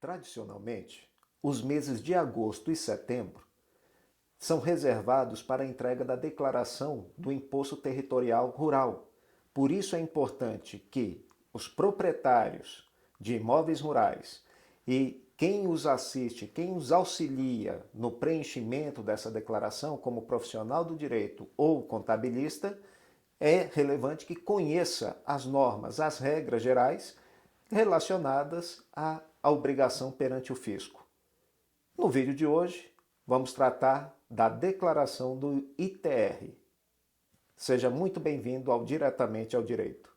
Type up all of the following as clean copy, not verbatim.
Tradicionalmente, os meses de agosto e setembro são reservados para a entrega da declaração do Imposto Territorial Rural. Por isso é importante que os proprietários de imóveis rurais e quem os assiste, quem os auxilia no preenchimento dessa declaração, como profissional do direito ou contabilista, é relevante que conheça as normas, as regras gerais relacionadas à obrigação perante o fisco. No vídeo de hoje, vamos tratar da declaração do ITR. Seja muito bem-vindo ao Diretamente ao Direito.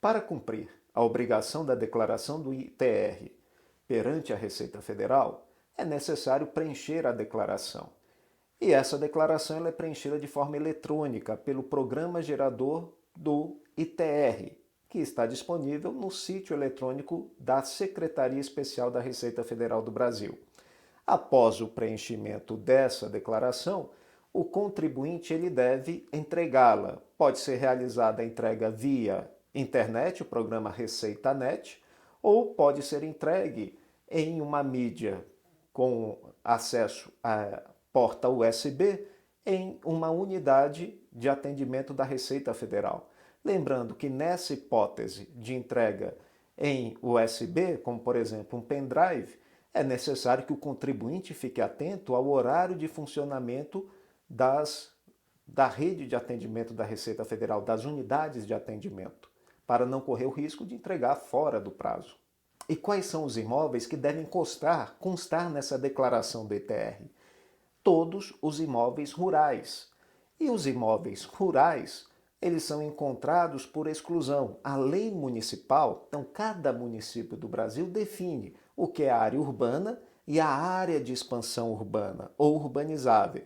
Para cumprir a obrigação da declaração do ITR perante a Receita Federal, é necessário preencher a declaração. E essa declaração é preenchida de forma eletrônica pelo programa gerador do ITR, que está disponível no sítio eletrônico da Secretaria Especial da Receita Federal do Brasil. Após o preenchimento dessa declaração, o contribuinte ele deve entregá-la. Pode ser realizada a entrega via internet, o programa ReceitaNet, ou pode ser entregue em uma mídia com acesso a porta USB em uma unidade de atendimento da Receita Federal. Lembrando que nessa hipótese de entrega em USB, como por exemplo um pendrive, é necessário que o contribuinte fique atento ao horário de funcionamento da rede de atendimento da Receita Federal, das unidades de atendimento, para não correr o risco de entregar fora do prazo. E quais são os imóveis que devem constar nessa declaração do ITR? Todos os imóveis rurais. E os imóveis rurais, eles são encontrados por exclusão. A lei municipal, então cada município do Brasil define o que é a área urbana e a área de expansão urbana ou urbanizável,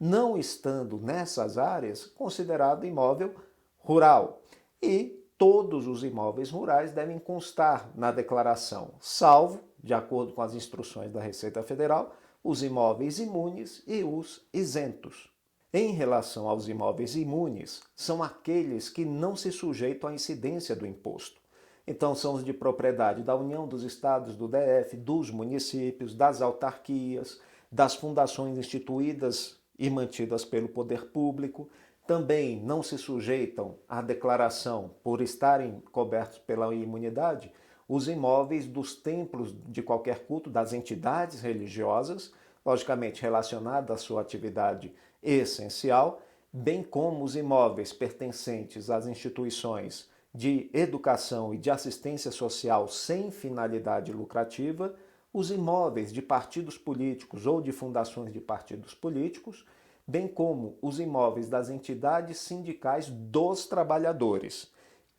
não estando nessas áreas considerado imóvel rural. E todos os imóveis rurais devem constar na declaração, salvo, de acordo com as instruções da Receita Federal, os imóveis imunes e os isentos. Em relação aos imóveis imunes, são aqueles que não se sujeitam à incidência do imposto. Então, são os de propriedade da União, dos estados, do DF, dos municípios, das autarquias, das fundações instituídas e mantidas pelo poder público. Também não se sujeitam à declaração, por estarem cobertos pela imunidade, os imóveis dos templos de qualquer culto, das entidades religiosas, logicamente relacionadas à sua atividade essencial, bem como os imóveis pertencentes às instituições de educação e de assistência social sem finalidade lucrativa, os imóveis de partidos políticos ou de fundações de partidos políticos, bem como os imóveis das entidades sindicais dos trabalhadores.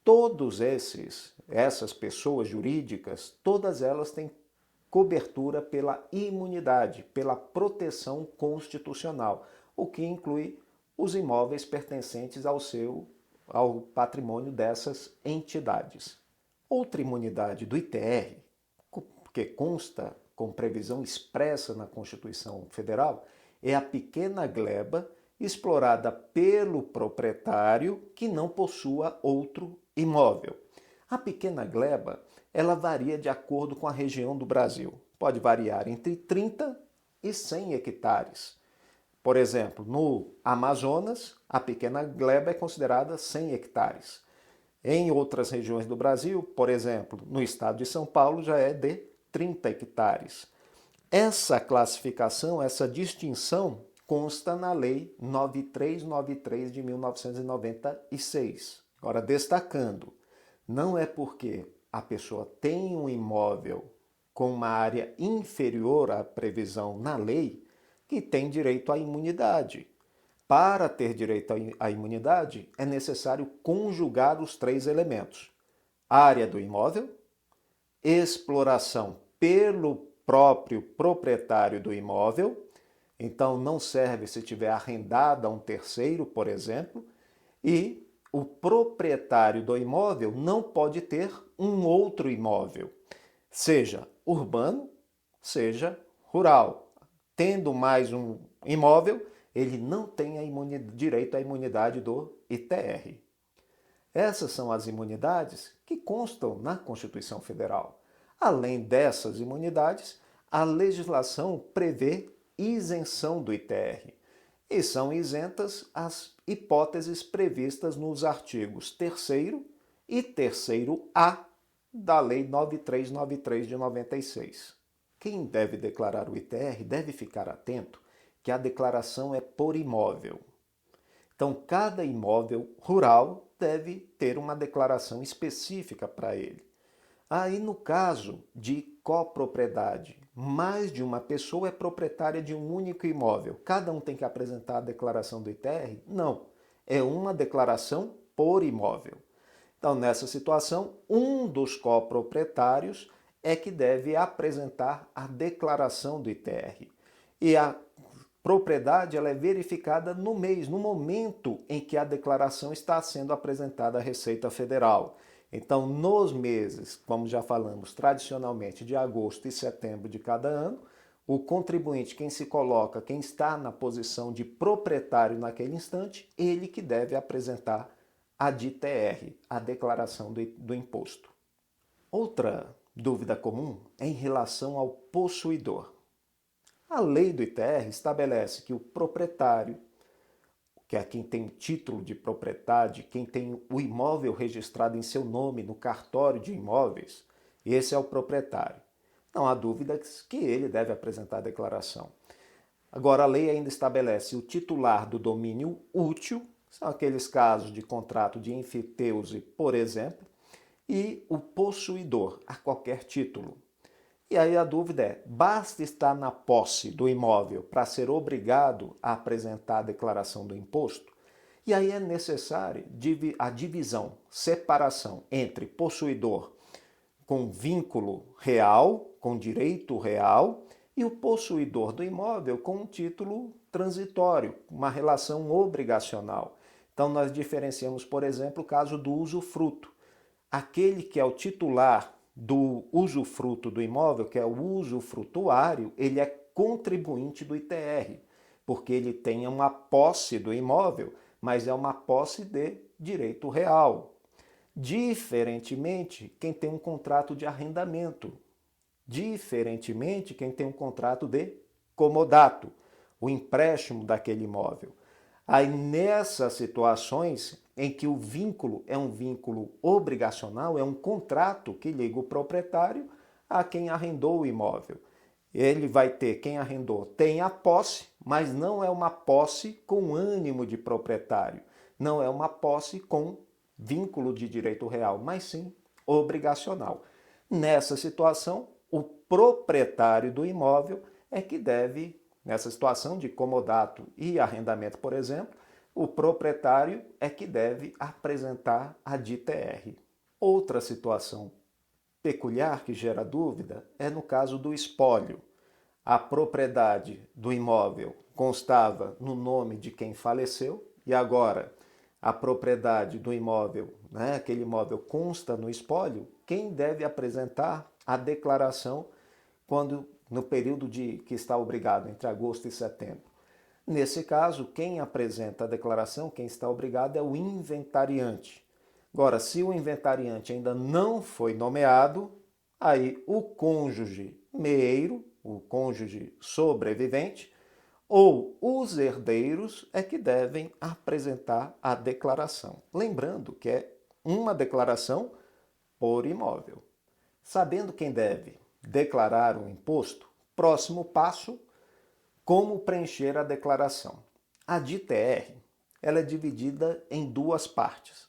Todos essas pessoas jurídicas, todas elas têm cobertura pela imunidade, pela proteção constitucional, o que inclui os imóveis pertencentes ao patrimônio dessas entidades. Outra imunidade do ITR, que consta com previsão expressa na Constituição Federal, é a pequena gleba explorada pelo proprietário que não possua outro imóvel. A pequena gleba, ela varia de acordo com a região do Brasil. Pode variar entre 30 e 100 hectares. Por exemplo, no Amazonas, a pequena gleba é considerada 100 hectares. Em outras regiões do Brasil, por exemplo, no estado de São Paulo, já é de 30 hectares. Essa classificação, essa distinção, consta na Lei 9393 de 1996. Agora, destacando, não é porque a pessoa tem um imóvel com uma área inferior à previsão na lei que tem direito à imunidade. Para ter direito à imunidade, é necessário conjugar os três elementos: área do imóvel, exploração pelo próprio proprietário do imóvel, então não serve se tiver arrendado a um terceiro, por exemplo, e o proprietário do imóvel não pode ter um outro imóvel, seja urbano, seja rural. tendo mais um imóvel, ele não tem direito à imunidade do ITR. Essas são as imunidades que constam na Constituição Federal. Além dessas imunidades, a legislação prevê isenção do ITR. E são isentas as hipóteses previstas nos artigos 3º e 3º-A da Lei 9393 de 96. Quem deve declarar o ITR deve ficar atento que a declaração é por imóvel. Então, cada imóvel rural deve ter uma declaração específica para ele. Aí, no caso de copropriedade, mais de uma pessoa é proprietária de um único imóvel. Cada um tem que apresentar a declaração do ITR? Não. É uma declaração por imóvel. Então, nessa situação, um dos coproprietários é que deve apresentar a declaração do ITR. E a propriedade ela é verificada no mês, no momento em que a declaração está sendo apresentada à Receita Federal. Então, nos meses, como já falamos, tradicionalmente de agosto e setembro de cada ano, o contribuinte, quem se coloca, quem está na posição de proprietário naquele instante, ele que deve apresentar a DITR, a declaração do imposto. Outra dúvida comum é em relação ao possuidor. A lei do ITR estabelece que o proprietário, que é quem tem o título de propriedade, quem tem o imóvel registrado em seu nome no cartório de imóveis, esse é o proprietário. Não há dúvidas que ele deve apresentar a declaração. Agora, a lei ainda estabelece o titular do domínio útil, são aqueles casos de contrato de enfiteuse, por exemplo, e o possuidor, a qualquer título. E aí a dúvida é, basta estar na posse do imóvel para ser obrigado a apresentar a declaração do imposto? E aí é necessária a divisão, separação entre possuidor com vínculo real, com direito real, e o possuidor do imóvel com um título transitório, uma relação obrigacional. Então nós diferenciamos, por exemplo, o caso do usufruto. Aquele que é o titular do usufruto do imóvel, que é o usufrutuário, ele é contribuinte do ITR, porque ele tem uma posse do imóvel, mas é uma posse de direito real. Diferentemente, quem tem um contrato de arrendamento. Diferentemente, quem tem um contrato de comodato, o empréstimo daquele imóvel. Aí, nessas situações em que o vínculo é um vínculo obrigacional, é um contrato que liga o proprietário a quem arrendou o imóvel. Ele vai ter, quem arrendou tem a posse, mas não é uma posse com ânimo de proprietário. Não é uma posse com vínculo de direito real, mas sim obrigacional. Nessa situação, o proprietário do imóvel é que deve, nessa situação de comodato e arrendamento, por exemplo, o proprietário é que deve apresentar a DITR. Outra situação peculiar que gera dúvida é no caso do espólio. A propriedade do imóvel constava no nome de quem faleceu e agora a propriedade do imóvel, aquele imóvel consta no espólio, quem deve apresentar a declaração no período que está obrigado, entre agosto e setembro? Nesse caso, quem apresenta a declaração, quem está obrigado, é o inventariante. Agora, se o inventariante ainda não foi nomeado, aí o cônjuge meeiro, o cônjuge sobrevivente, ou os herdeiros é que devem apresentar a declaração. Lembrando que é uma declaração por imóvel. Sabendo quem deve declarar o imposto, próximo passo, como preencher a declaração. A DITR ela é dividida em duas partes.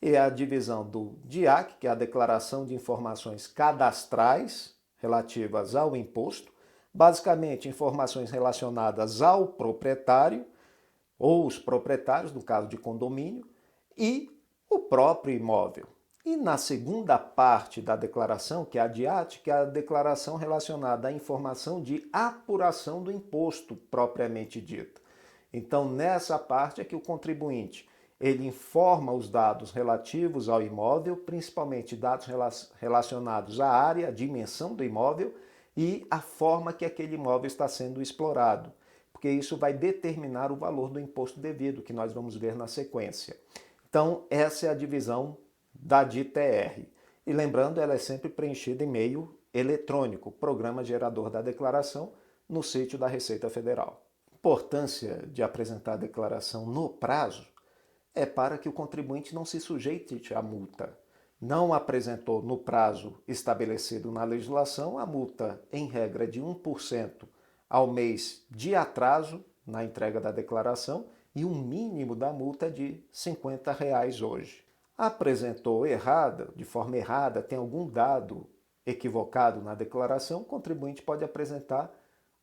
É a divisão do DIAC, que é a Declaração de Informações Cadastrais relativas ao imposto, basicamente informações relacionadas ao proprietário ou os proprietários, no caso de condomínio, e o próprio imóvel. E na segunda parte da declaração, que é a DIAT, que é a declaração relacionada à informação de apuração do imposto propriamente dita. Então, nessa parte é que o contribuinte ele informa os dados relativos ao imóvel, principalmente dados relacionados à área, à dimensão do imóvel e a forma que aquele imóvel está sendo explorado, porque isso vai determinar o valor do imposto devido, que nós vamos ver na sequência. Então, essa é a divisão da DITR. E lembrando, ela é sempre preenchida em meio eletrônico, programa gerador da declaração, no sítio da Receita Federal. A importância de apresentar a declaração no prazo é para que o contribuinte não se sujeite à multa. Não apresentou no prazo estabelecido na legislação, a multa, em regra, é de 1% ao mês de atraso na entrega da declaração e um mínimo da multa é de R$ 50 hoje. Apresentou errada, de forma errada, tem algum dado equivocado na declaração, o contribuinte pode apresentar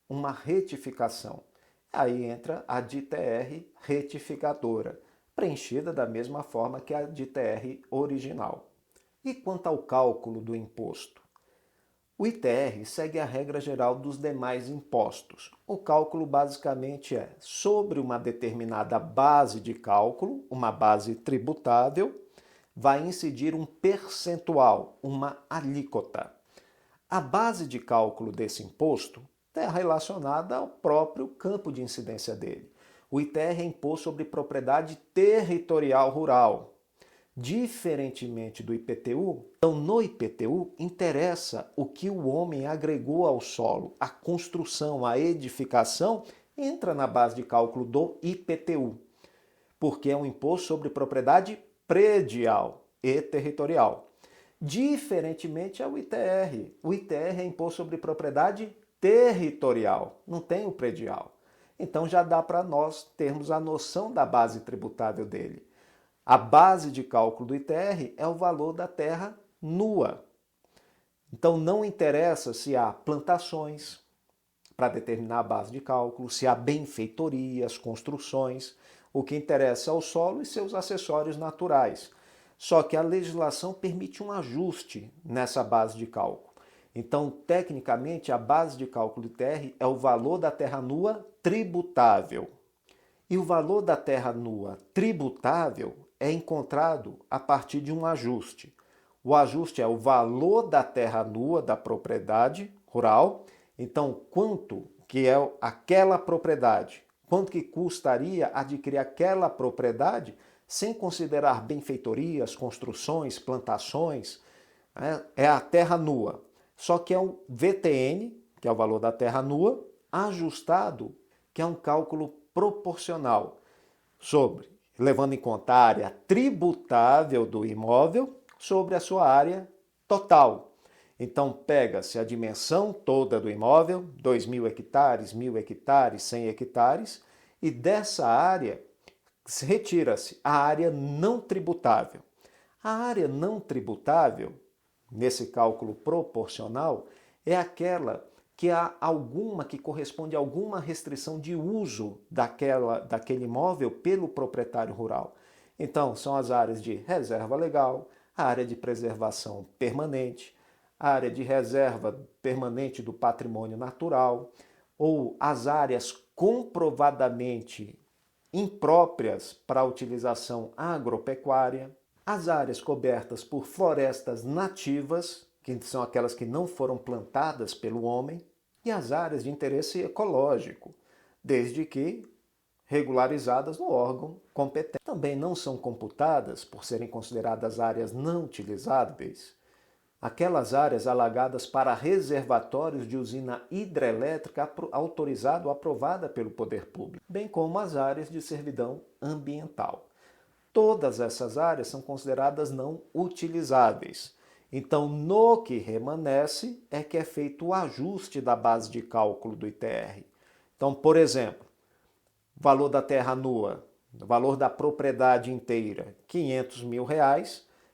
uma retificação. Aí entra a DITR retificadora, preenchida da mesma forma que a DITR original. E quanto ao cálculo do imposto? O ITR segue a regra geral dos demais impostos. O cálculo basicamente é sobre uma determinada base de cálculo, uma base tributável, vai incidir um percentual, uma alíquota. A base de cálculo desse imposto está relacionada ao próprio campo de incidência dele. O ITR é imposto sobre propriedade territorial rural. Diferentemente do IPTU, então no IPTU interessa o que o homem agregou ao solo, a construção, a edificação, entra na base de cálculo do IPTU, porque é um imposto sobre propriedade predial e territorial. Diferentemente ao ITR, o ITR é imposto sobre propriedade territorial, não tem o predial. Então já dá para nós termos a noção da base tributável dele. A base de cálculo do ITR é o valor da terra nua. Então não interessa se há plantações para determinar a base de cálculo, se há benfeitorias, construções. O que interessa é o solo e seus acessórios naturais. Só que a legislação permite um ajuste nessa base de cálculo. Então, tecnicamente, a base de cálculo do ITR é o valor da terra nua tributável. E o valor da terra nua tributável é encontrado a partir de um ajuste. O ajuste é o valor da terra nua da propriedade rural. Então, quanto que é aquela propriedade? Quanto que custaria adquirir aquela propriedade sem considerar benfeitorias, construções, plantações? É a terra nua. Só que é o VTN, que é o valor da terra nua, ajustado, que é um cálculo proporcional levando em conta a área tributável do imóvel sobre a sua área total. Então, pega-se a dimensão toda do imóvel, 2.000 hectares, 1.000 hectares, 100 hectares, e dessa área retira-se a área não tributável. A área não tributável, nesse cálculo proporcional, é aquela que há alguma que corresponde a alguma restrição de uso daquele imóvel pelo proprietário rural. Então, são as áreas de reserva legal, a área de preservação permanente, a área de reserva permanente do patrimônio natural, ou as áreas comprovadamente impróprias para a utilização agropecuária, as áreas cobertas por florestas nativas, que são aquelas que não foram plantadas pelo homem, e as áreas de interesse ecológico, desde que regularizadas no órgão competente. Também não são computadas, por serem consideradas áreas não utilizáveis, aquelas áreas alagadas para reservatórios de usina hidrelétrica autorizada ou aprovada pelo poder público, bem como as áreas de servidão ambiental. Todas essas áreas são consideradas não utilizáveis. Então, no que remanesce é que é feito o ajuste da base de cálculo do ITR. Então, por exemplo, valor da terra nua, valor da propriedade inteira, R$ 500 mil,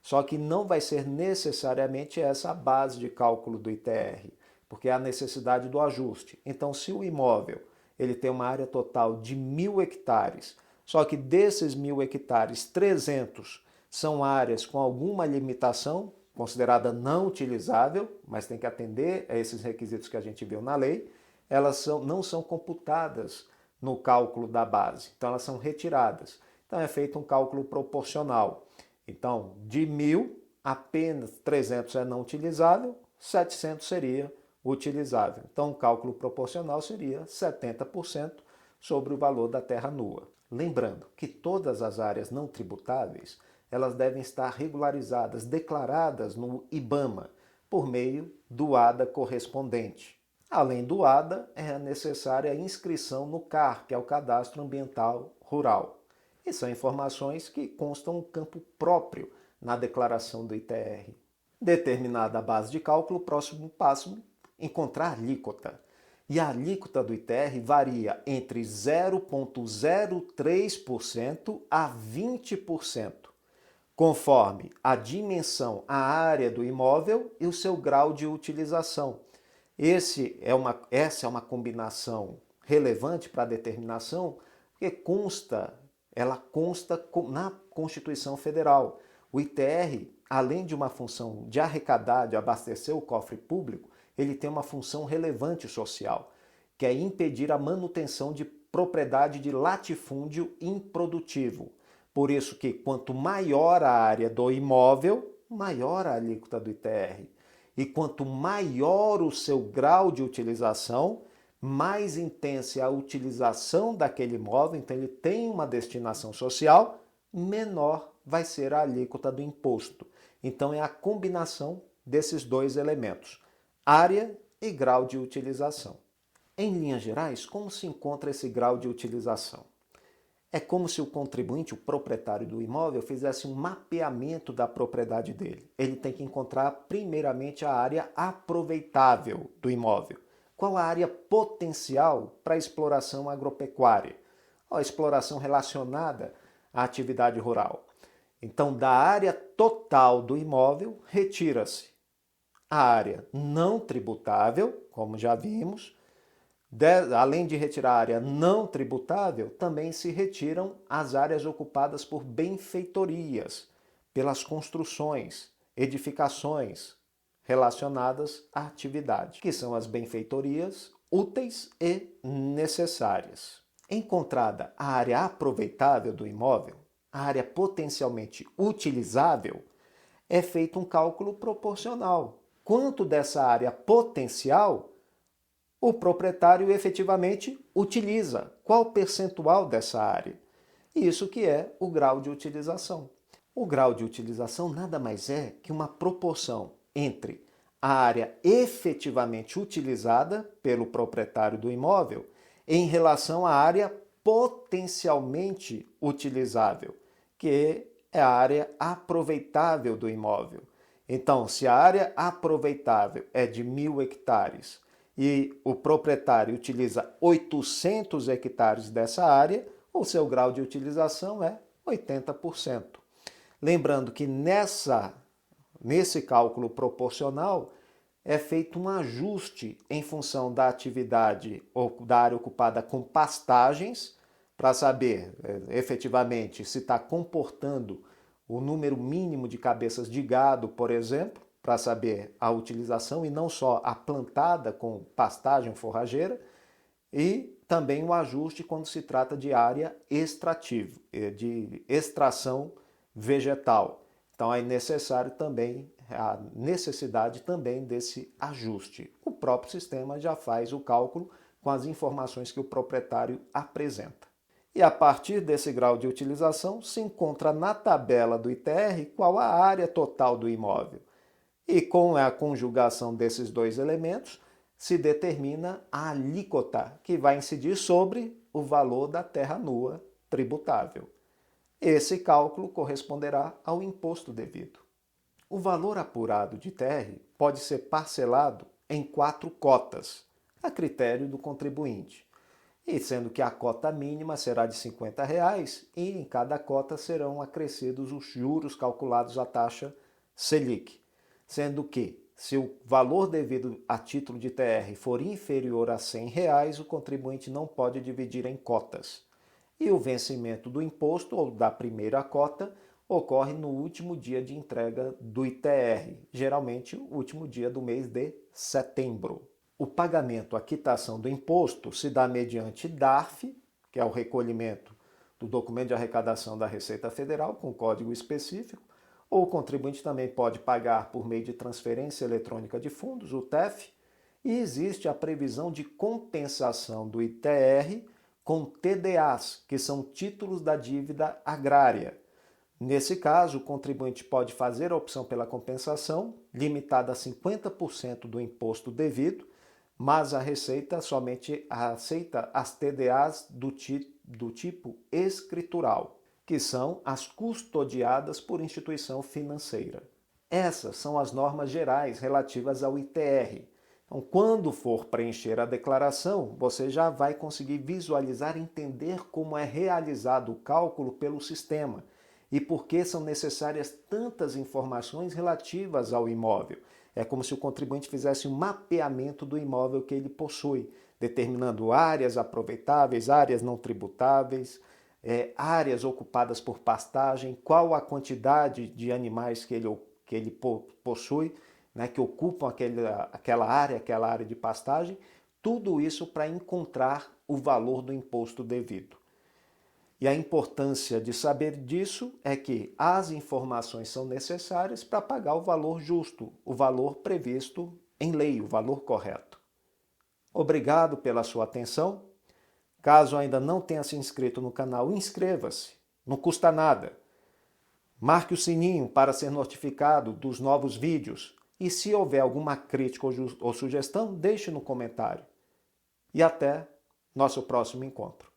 só que não vai ser necessariamente essa a base de cálculo do ITR, porque há necessidade do ajuste. Então, se o imóvel ele tem uma área total de 1.000 hectares, só que desses 1.000 hectares, 300 são áreas com alguma limitação, considerada não utilizável, mas tem que atender a esses requisitos que a gente viu na lei, elas não são computadas no cálculo da base, então elas são retiradas. Então é feito um cálculo proporcional. Então, de 1.000, apenas 300 é não utilizável, 700 seria utilizável. Então, o cálculo proporcional seria 70% sobre o valor da terra nua. Lembrando que todas as áreas não tributáveis, elas devem estar regularizadas, declaradas no IBAMA, por meio do ADA correspondente. Além do ADA, é necessária a inscrição no CAR, que é o Cadastro Ambiental Rural. E são informações que constam no campo próprio na declaração do ITR. Determinada a base de cálculo, o próximo passo é encontrar a alíquota. E a alíquota do ITR varia entre 0,03% a 20%, conforme a dimensão, a área do imóvel e o seu grau de utilização. Essa é uma combinação relevante para a determinação, porque ela consta na Constituição Federal. O ITR, além de uma função de arrecadar, de abastecer o cofre público, ele tem uma função relevante social, que é impedir a manutenção de propriedade de latifúndio improdutivo. Por isso que quanto maior a área do imóvel, maior a alíquota do ITR. E quanto maior o seu grau de utilização, mais intensa é a utilização daquele imóvel, então ele tem uma destinação social, menor vai ser a alíquota do imposto. Então é a combinação desses dois elementos, área e grau de utilização. Em linhas gerais, como se encontra esse grau de utilização? É como se o contribuinte, o proprietário do imóvel, fizesse um mapeamento da propriedade dele. Ele tem que encontrar primeiramente a área aproveitável do imóvel. Qual a área potencial para a exploração agropecuária? A exploração relacionada à atividade rural. Então, da área total do imóvel, retira-se a área não tributável, como já vimos. Além de retirar a área não tributável, também se retiram as áreas ocupadas por benfeitorias, pelas construções, edificações relacionadas à atividade, que são as benfeitorias úteis e necessárias. Encontrada a área aproveitável do imóvel, a área potencialmente utilizável, é feito um cálculo proporcional. Quanto dessa área potencial o proprietário efetivamente utiliza? Qual percentual dessa área? Isso que é o grau de utilização. O grau de utilização nada mais é que uma proporção entre a área efetivamente utilizada pelo proprietário do imóvel em relação à área potencialmente utilizável, que é a área aproveitável do imóvel. Então, se a área aproveitável é de 1.000 hectares e o proprietário utiliza 800 hectares dessa área, o seu grau de utilização é 80%. Lembrando que nesse cálculo proporcional é feito um ajuste em função da atividade ou da área ocupada com pastagens, para saber efetivamente se está comportando o número mínimo de cabeças de gado, por exemplo, para saber a utilização e não só a plantada com pastagem forrageira, e também o ajuste quando se trata de área extrativa, de extração vegetal. Então é necessário também a necessidade também desse ajuste. O próprio sistema já faz o cálculo com as informações que o proprietário apresenta. E a partir desse grau de utilização se encontra na tabela do ITR qual a área total do imóvel. E com a conjugação desses dois elementos, se determina a alíquota que vai incidir sobre o valor da terra nua tributável. Esse cálculo corresponderá ao imposto devido. O valor apurado de ITR pode ser parcelado em 4 cotas, a critério do contribuinte, e sendo que a cota mínima será de R$ 50 e em cada cota serão acrescidos os juros calculados à taxa Selic, sendo que, se o valor devido a título de TR for inferior a R$ 100, o contribuinte não pode dividir em cotas. E o vencimento do imposto ou da primeira cota ocorre no último dia de entrega do ITR, geralmente o último dia do mês de setembro. O pagamento, a quitação do imposto, se dá mediante DARF, que é o recolhimento do documento de arrecadação da Receita Federal, com código específico, ou o contribuinte também pode pagar por meio de transferência eletrônica de fundos, o TEF, E existe a previsão de compensação do ITR com TDAs, que são títulos da dívida agrária. Nesse caso, o contribuinte pode fazer a opção pela compensação, limitada a 50% do imposto devido, mas a Receita somente aceita as TDAs do tipo escritural, que são as custodiadas por instituição financeira. Essas são as normas gerais relativas ao ITR. Então, quando for preencher a declaração, você já vai conseguir visualizar e entender como é realizado o cálculo pelo sistema e por que são necessárias tantas informações relativas ao imóvel. É como se o contribuinte fizesse um mapeamento do imóvel que ele possui, determinando áreas aproveitáveis, áreas não tributáveis, áreas ocupadas por pastagem, qual a quantidade de animais que ele possui, né, que ocupam aquela área de pastagem, tudo isso para encontrar o valor do imposto devido. E a importância de saber disso é que as informações são necessárias para pagar o valor justo, o valor previsto em lei, o valor correto. Obrigado pela sua atenção. Caso ainda não tenha se inscrito no canal, inscreva-se, não custa nada. Marque o sininho para ser notificado dos novos vídeos e se houver alguma crítica ou sugestão, deixe no comentário. E até nosso próximo encontro.